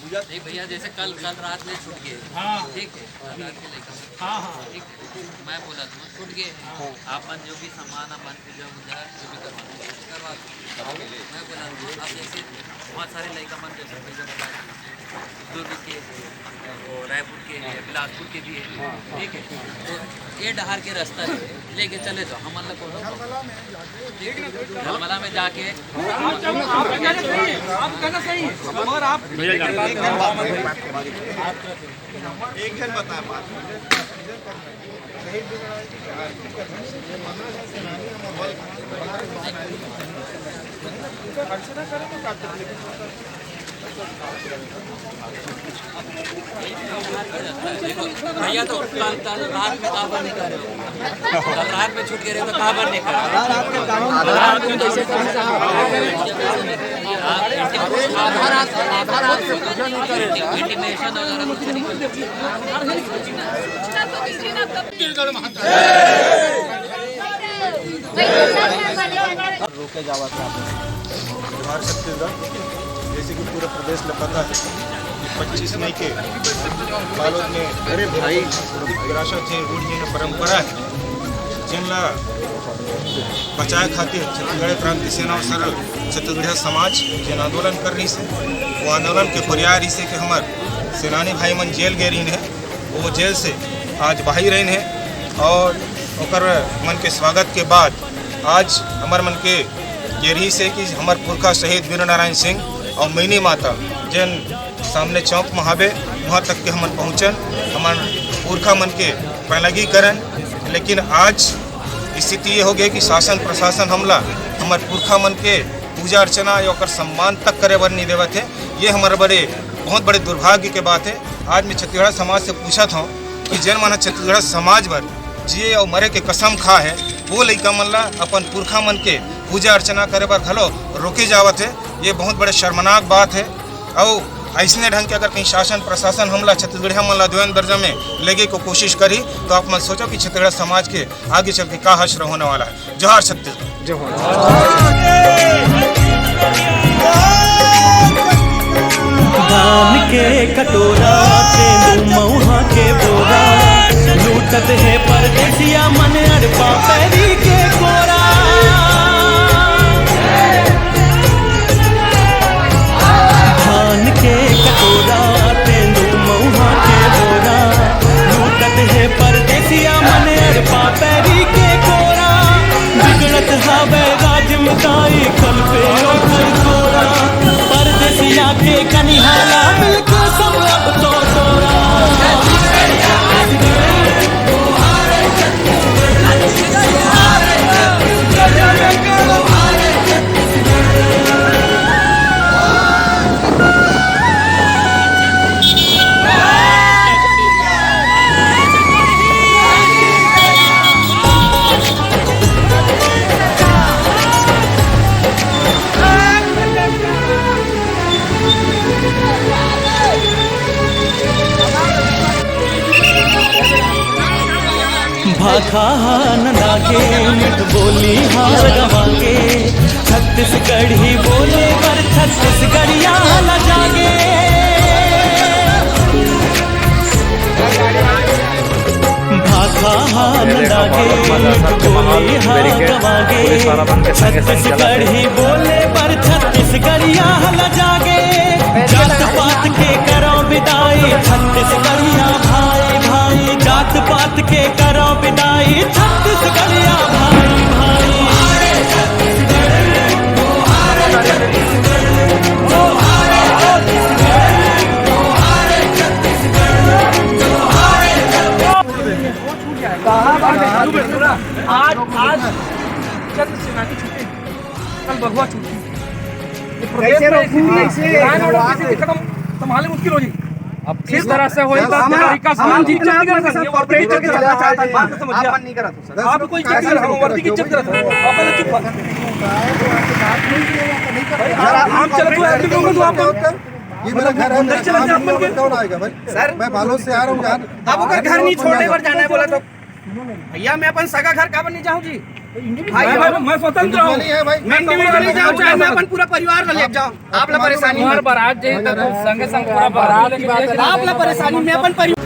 नहीं भैया, जैसे कल रात में छूट गए, ठीक है, ठीक है, मैं बोला तुम छूट गए, आप मन जो भी सामान अपन पूजा वूजा जो भी करवा दो। मैं बोला अब जैसे बहुत सारे लड़का मन जैसे भैया दुर्ग के और रायपुर के बिलासपुर के भी है, ठीक है, तो ये डहार के रास्ता लेके चले जाओ हम झलमला में जाके आप कहना सही मगर आप एक जन बताए बात भैया तो कल रात में काबर नहीं कर रहे हो, कल रात में छूट के रहे तो काबर नहीं कर इंटीमेशन वगैरह कुछ नहीं रोके जावा था बिहार छत्तीसगढ़ जैसे कि पूरे प्रदेश में पता है कि 25 मई के बालोद में अरे भाई विरासत है रूढ़ में परंपरा है जिनला बचाए खातिर छत्तीसगढ़ क्रांति सेना और सर छत्तीसगढ़ समाज जिन आंदोलन कर रही से वो आंदोलन के फरिया रही से कि हमार सेनानी भाई मन जेल गए रही है, वो जेल से आज बाहर रही है और ओकर मन के स्वागत के बाद आज हमार मन के ये रही से कि हमार पुरखा शहीद वीर नारायण सिंह और मैनी माता जिन सामने चौक महावे वहाँ तक के हमन पहुँचन हमार पुरखा मन के पैलगीकरण। लेकिन आज स्थिति ये हो गई कि शासन प्रशासन हमला हमार पुरखा मन के पूजा अर्चना या और सम्मान तक करे बर नहीं देवत है। ये हमारे बहुत बड़े दुर्भाग्य के बात है। आज मैं छत्तीसगढ़ समाज से पूछा था कि जन मन छत्तीसगढ़ समाज भर जिए और मरे के कसम खा है वो लइका मन ला अपन पुरखा मन के पूजा अर्चना करे बर घलो रोके जावत है। ये बहुत बड़े शर्मनाक बात है और ऐसने ढंग के अगर कहीं शासन प्रशासन हमला छत्तीसगढ़ मन ला द्वैन दर्जा में लेगे को कोशिश करी तो आप मत सोचो कि छत्तीसगढ़ समाज के आगे चल के का हश्र होने वाला है। जोहार छत्तीसगढ़। धान के कटोरा मऊहा के बोरा लूटत है परदेसिया मन अरपा पैरी के कोरा। धान के कटोरा तेंदू मऊहा के बोरा लूटत है परदेसिया मन अरपा पैरी के कोरा। बिगड़त हवे राज मुदाई कल पे ओकर कोरा परदेसिया के कनिहाला मिलके सब अब तो तोरा। भाखा न लागे मिठ बोली हार गवागे छत्तीसगढ़ी बोले पर छत्तीसगढ़िया न जागे। भाखा न लागे मिठ बोली हार गवागे छत्तीसगढ़ी बोले पर छत्तीसगढ़िया न जागे। जात पात के करो विदाई छत्तीसगढ़िया भाई भाई जात पात के करो विदाई छत्तीसगढ़िया भाई भाई। आज चंद्र सेना की छुट्टी, कल भगवा छुट्टी, खत्म संभालने मुश्किल हो जी। अब किस तरह से होए तो तरीका सामान जी चल कर सकते हैं और पे चल के चला चाहता है। बात समझिए आप नहीं करा तो आप कोई चेक कर हम वर्दी की चेक करत हो आप पहले चुप हम चल तो ऐसे लोगों को आप ये मेरा घर है, अंदर चला जाए अपन कौन आएगा भाई? सर मैं बालोद से आ रहा हूँ यार। अब अगर घर नहीं छोड़ने पर जाना है बोला तो भैया मैं अपन सगा घर का नहीं जाऊँ जी। मैं स्वतंत्र हूँ, मैं इंडिविजुअली जाऊँ चाहे मैं अपन पूरा परिवार ले जाऊँ, आप ला परेशानी, बारात जे तक संगे संग पूरा बारात की बात आप ला परेशानी, मैं अपन परिवार